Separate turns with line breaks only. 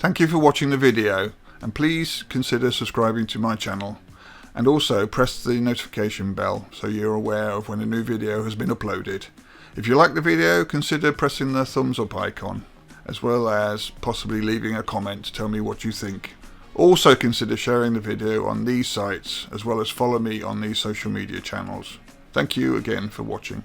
Thank you for watching the video, and please consider subscribing to my channel, and also press the notification bell so you're aware of when a new video has been uploaded. If you like the video, consider pressing the thumbs up icon, as well as possibly leaving a comment to tell me what you think. Also consider sharing the video on these sites, as well as follow me on these social media channels. Thank you again for watching.